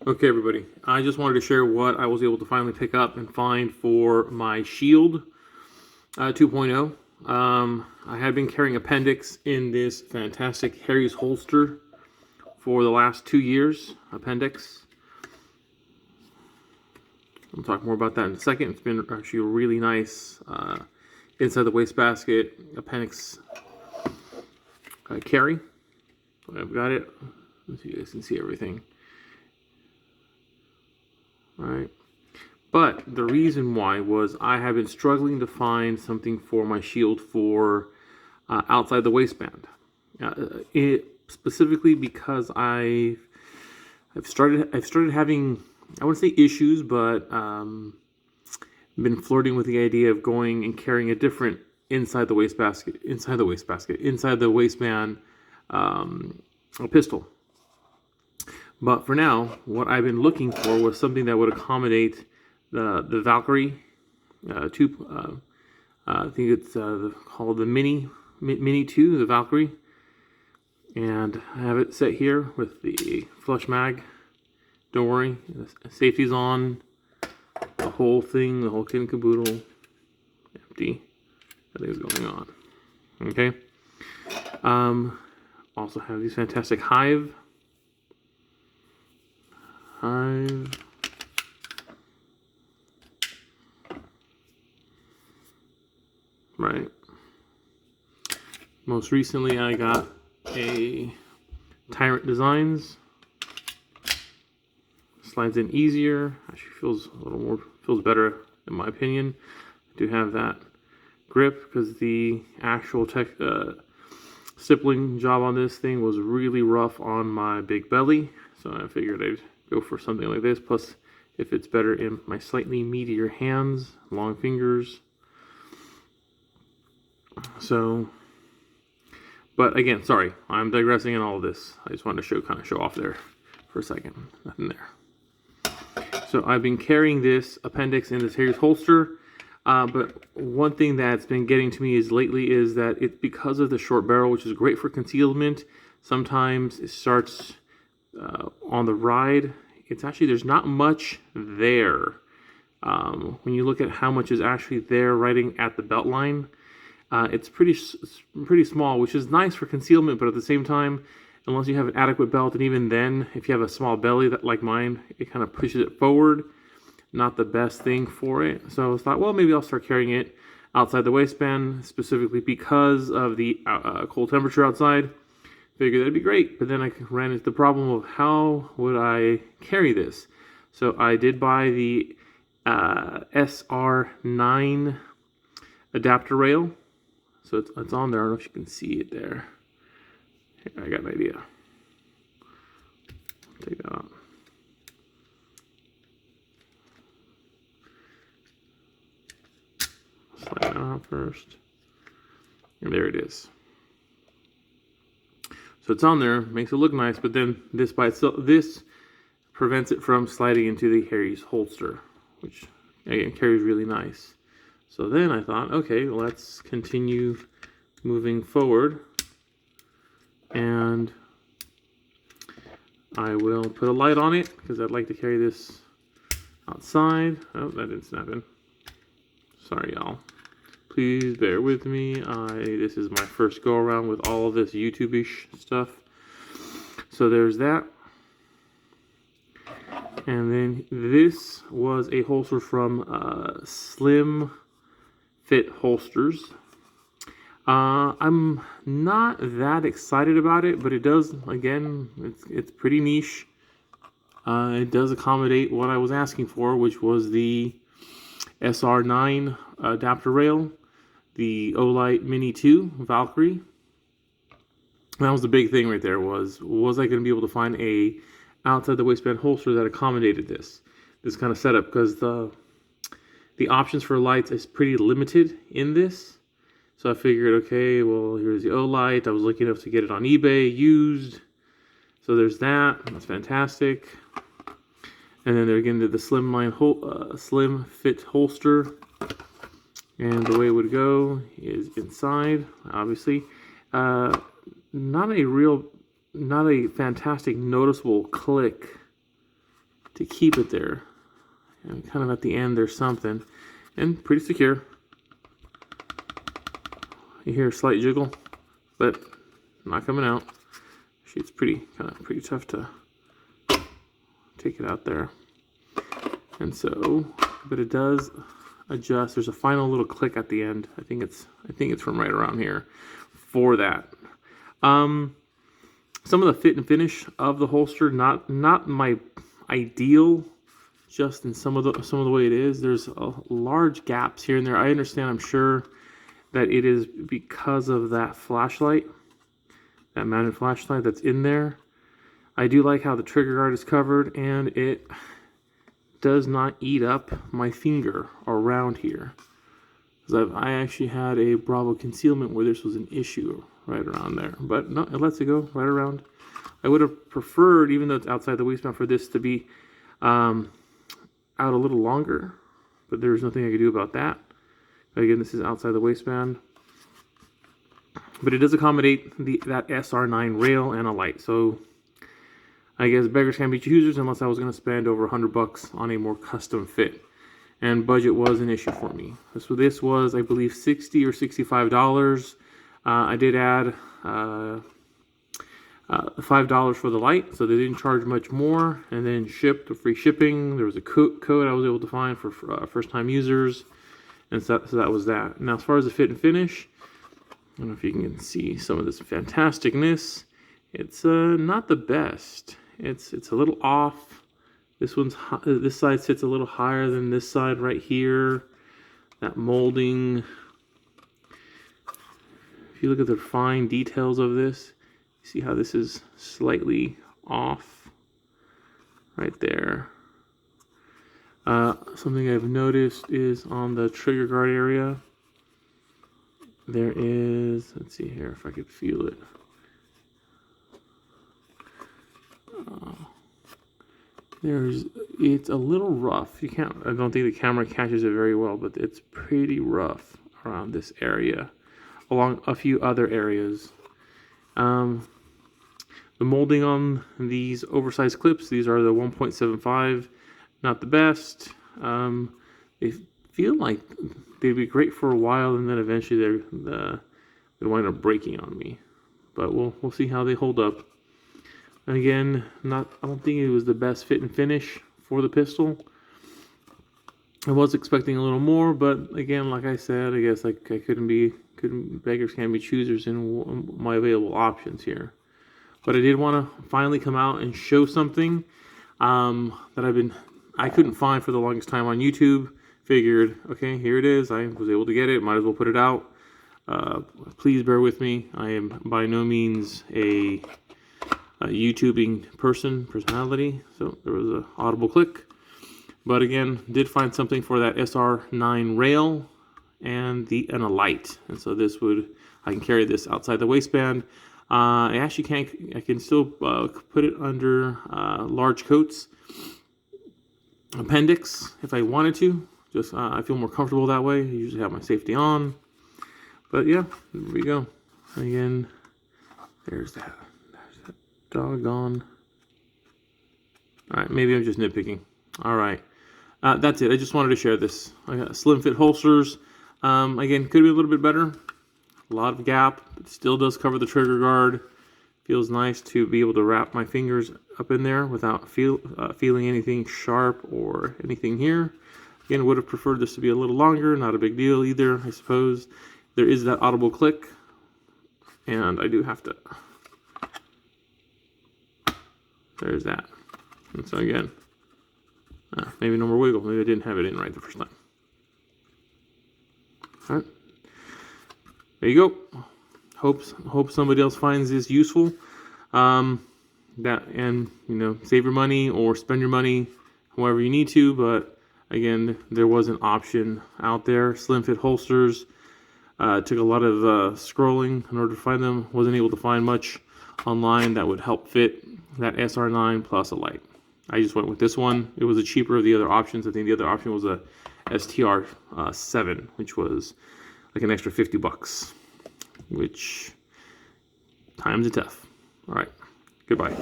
Okay, everybody, I just wanted to share what I was able to finally pick up and find for my Shield 2.0. I had been carrying appendix in this fantastic Harry's holster for the last 2 years. Appendix. I'll talk more about that in a second. It's been actually a really nice inside the wastebasket appendix carry. I've got it. So you guys can see everything. Right, but the reason why was I have been struggling to find something for my Shield for outside the waistband. Specifically because I've started having, I wouldn't say issues, but been flirting with the idea of going and carrying a different inside the waistband a pistol. But for now, what I've been looking for was something that would accommodate the Valkyrie tube. I think it's called the Mini 2, the Valkyrie. And I have it set here with the flush mag. Don't worry, the safety's on. The whole thing, the whole kit and caboodle, empty. Nothing's going on. Okay. Also have these fantastic Hive. Right. Most recently, I got a Tyrant Designs. Slides in easier. Actually feels better in my opinion. I do have that grip because the actual stippling job on this thing was really rough on my big belly. So I figured I'd go for something like this. Plus, if it's better in my slightly meatier hands, long fingers. So, but again, sorry, I'm digressing in all of this. I just wanted to kind of show off there for a second. Nothing there. So I've been carrying this appendix in this Harry's holster. But one thing that's been getting to me lately is that it's because of the short barrel, which is great for concealment. Sometimes it starts on the ride. It's actually, there's not much there. When you look at how much is actually there riding at the belt line, it's pretty small, which is nice for concealment, but at the same time, unless you have an adequate belt, and even then, if you have a small belly that like mine, it kind of pushes it forward. Not the best thing for it. So I thought, well, maybe I'll start carrying it outside the waistband, specifically because of the cold temperature outside. Figured that'd be great, but then I ran into the problem of how would I carry this. So I did buy the shr9 adapter rail. So it's on there. I don't know if you can see it there. Here, I got an idea. Take that out. Slide that out first. And there it is. So it's on there, makes it look nice, but then this by itself, this prevents it from sliding into the Harry's holster, which again carries really nice. So then I thought, okay, let's continue moving forward, and I will put a light on it because I'd like to carry this outside. Oh, that didn't snap in. Sorry, y'all. Please bear with me. This is my first go around with all of this YouTube-ish stuff. So there's that. And then this was a holster from Slim Fit Holsters. I'm not that excited about it, but it does, again, it's pretty niche. It does accommodate what I was asking for, which was the shr9 adapter rail, the Olight Mini 2 Valkyrie. That was the big thing right there, was I going to be able to find a outside the waistband holster that accommodated this kind of setup, because the options for lights is pretty limited in this. So I figured, okay, well, here's the Olight. I was lucky enough to get it on eBay used. So there's that. That's fantastic. And then they're again to the Slim Fit holster. And the way it would go is inside, obviously. Not a fantastic noticeable click to keep it there. And kind of at the end there's something, and pretty secure. You hear a slight jiggle, but not coming out. Actually, it's pretty tough to take it out there. And so, but it does adjust. There's a final little click at the end. I think it's from right around here for that. Some of the fit and finish of the holster, not my ideal, just in some of the way it is. There's large gaps here and there. I understand, I'm sure, that it is because of that flashlight, that mounted flashlight that's in there. I do like how the trigger guard is covered, and it does not eat up my finger around here. Because I actually had a Bravo concealment where this was an issue right around there. But no, it lets it go right around. I would have preferred, even though it's outside the waistband, for this to be out a little longer. But there's nothing I could do about that. But again, this is outside the waistband. But it does accommodate that shr9 rail and a light. So I guess beggars can't be choosers, unless I was going to spend over $100 on a more custom fit. And budget was an issue for me. So this was, I believe, $60 or $65. I did add $5 for the light, so they didn't charge much more. And then shipped with free shipping. There was a code I was able to find for first-time users. And so that was that. Now, as far as the fit and finish, I don't know if you can see some of this fantasticness. It's not the best. It's a little off. This side sits a little higher than this side right here. That molding. If you look at the fine details of this, you see how this is slightly off right there. Something I've noticed is on the trigger guard area. There is, let's see here if I could feel it. It's a little rough. I don't think the camera catches it very well, but it's pretty rough around this area, along a few other areas. The molding on these oversized clips, these are the 1.75, not the best. They feel like they'd be great for a while, and then eventually they wind up breaking on me. But we'll see how they hold up. And again, I don't think it was the best fit and finish for the pistol. I was expecting a little more, but again, like I said, I guess I beggars can't be choosers in my available options here. But I did want to finally come out and show something that I couldn't find for the longest time on YouTube. Figured, okay, here it is. I was able to get it. Might as well put it out. Please bear with me. I am by no means a YouTubing personality, so there was an audible click. But again, did find something for that shr9 rail and a light. And so I can carry this outside the waistband. I can still put it under large coats appendix if I wanted to. Just I feel more comfortable that way. I usually have my safety on. But yeah, there we go. Again, there's that doggone. All right, maybe I'm just nitpicking. All right, that's it. I just wanted to share this. I got slim fit holsters. Again, could be a little bit better. A lot of gap, but still does cover the trigger guard. Feels nice to be able to wrap my fingers up in there without feeling anything sharp or anything here. Again, would have preferred this to be a little longer. Not a big deal either, I suppose. There is that audible click, and I do have to. There's that. And so again, maybe no more wiggle. Maybe I didn't have it in right the first time. All right. There you go. Hope somebody else finds this useful. And save your money or spend your money however you need to. But again, there was an option out there. Slim fit holsters. Took a lot of scrolling in order to find them. Wasn't able to find much online that would help fit that shr9 plus a light. I just went with this one. It was the cheaper of the other options. I think the other option was a shr7, which was like an extra $50, which times are tough. All right, goodbye.